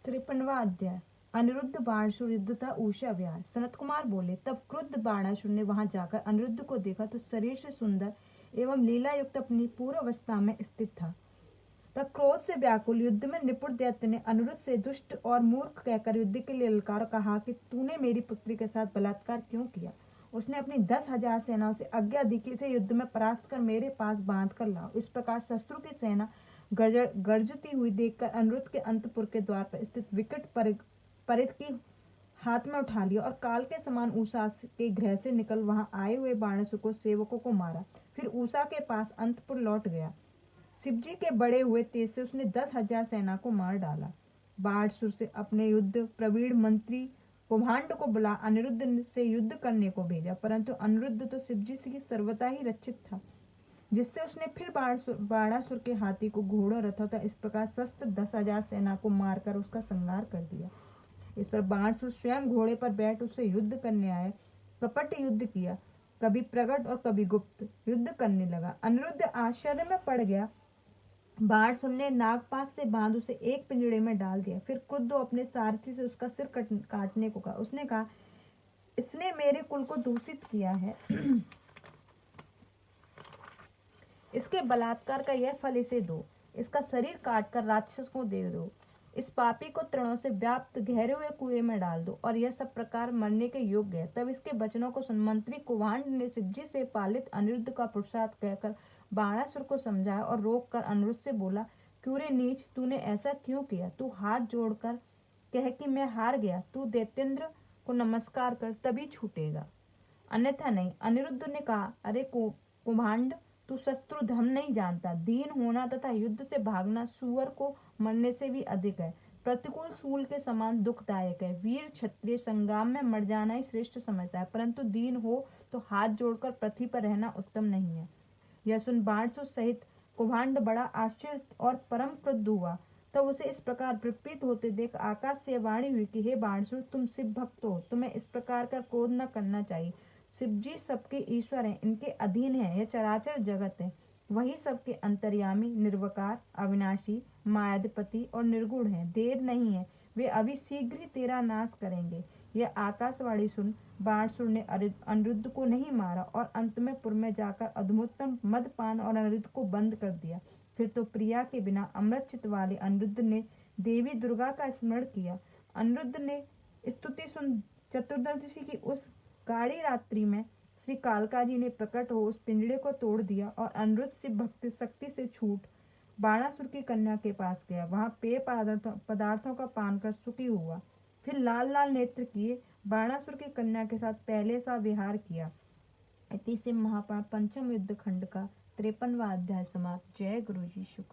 53वां अध्याय। अनिरुद्ध बाणासुर युद्ध था उषा विहार। सनत कुमार बोले, तब क्रुद्ध बाणासुर ने वहां जाकर अनिरुद्ध को देखा तो शरीर से सुंदर एवं लीला युक्त अपनी पूर्व अवस्था में स्थित था। तब क्रोध से व्याकुल युद्ध में निपुण दैत्य ने अनिरुद्ध से दुष्ट और मूर्ख कहकर युद्ध के लिए ललकार कहा कि तूने मेरी पुत्री के साथ बलात्कार क्यों किया। उसने अपनी 10,000 सेनाओं से अज्ञाधिकी से युद्ध में परास्त कर मेरे पास बांध कर लाओ। इस प्रकार शत्रु की सेना गर्जती हुई देखकर अनिरुद्ध के अंतपुर के द्वार पर स्थित विकट परिध की हाथ में उठा लिया और काल के समान उषा के गृह से निकल वहां आए हुए बाणासुर को सेवकों को मारा। फिर उषा के पास अंतपुर लौट गया। शिवजी के बड़े हुए तेज से उसने 10,000 सेना को मार डाला। बाणासुर से अपने युद्ध प्रवीण मंत्री कुभांड को बुला अनिरुद्ध से युद्ध करने को भेजा, परंतु अनिरुद्ध तो शिवजी से सर्वथा ही रक्षित था, जिससे उसने फिर बाणासुर के हाथी को घोड़ों रथों था इस प्रकार शस्त्र 10,000 सेना को मारकर उसका संहार कर दिया। इस पर बाणासुर स्वयं घोड़े पर बैठ उससे युद्ध करने आया। कपट युद्ध किया, कभी प्रकट और कभी गुप्त युद्ध करने लगा। अनिरुद्ध आश्चर्य में पड़ गया। बाणासुर ने नागपाश से बांध उसे एक पिंजड़े में डाल दिया। फिर क्रुद्ध अपने सारथी से उसका सिर काटने को कहा। उसने कहा, इसने मेरे कुल को दूषित किया है, इसके बलात्कार का यह फल इसे दो, इसका शरीर काटकर राक्षस को दे दो, इस पापी को तृणों से व्याप्त गहरे हुए कुएं में डाल दो और यह सब प्रकार मरने के योग्य है। तब इसके वचनों को सुन मंत्री कुभांड ने शिवजी से पालित अनिरुद्ध का पुरुषार्थ कहकर बाणासुर को समझाया और रोक कर अनिरुद्ध से बोला, क्यों रे नीच, तूने ऐसा क्यों किया? तू हाथ जोड़कर कह कि मैं हार गया। तू दैत्येंद्र को नमस्कार कर, तभी छूटेगा, अन्यथा नहीं। अनिरुद्ध ने कहा, अरे कुभांड, तू शत्रु धर्म नहीं जानता। दीन होना तथा युद्ध से भागना सूअर को मरने से भी अधिक है, प्रतिकूल सूल के समान दुखदायक है। वीर क्षत्रिय संग्राम में मर जाना ही श्रेष्ठ समझता है, परंतु दीन हो तो हाथ जोड़कर पृथ्वी पर रहना उत्तम नहीं है। यह सुन बाणासुर सहित कुभांड बड़ा आश्चर्य और परम क्रुद्ध हुआ। तब उसे इस प्रकार विपरीत होते देख आकाश से वाणी हुई कि हे बाणासुर, तुम शिव भक्त हो, तुम्हें इस प्रकार का क्रोध न करना चाहिए। शिवजी सबके ईश्वर हैं, इनके अधीन है यह चराचर जगत है। वही सबके अंतर्यामी, निर्विकार, अविनाशी, मायाधिपति और निर्गुण है। देर नहीं है, वे अभी शीघ्र ही तेरा नाश करेंगे। यह आकाशवाणी सुन बाणासुर ने अनिरुद्ध को नहीं मारा और अंत में पुर में जाकर अधमोत्तम मदपान और अनिरुद्ध को बंद कर दिया। फिर तो प्रिया के बिना अमृत चित्त वाले अनिरुद्ध ने देवी दुर्गा का स्मरण किया। अनिरुद्ध ने स्तुति सुन चतुर्दशी की उस गाढ़ी रात्रि में श्री कालकाजी ने प्रकट हो उस पिंजड़े को तोड़ दिया और अनिरुद्ध से भक्ति शक्ति से छूट बाणासुर की कन्या के पास गया। वहां पेय पदार्थों का पान कर सुखी हुआ। फिर लाल लाल नेत्र किए बाणासुर की कन्या के साथ पहले सा विहार किया। इति से महाभारत पंचम युद्ध खंड का 53वां अध्याय समाप्त। जय गुरु जी। शुक्र।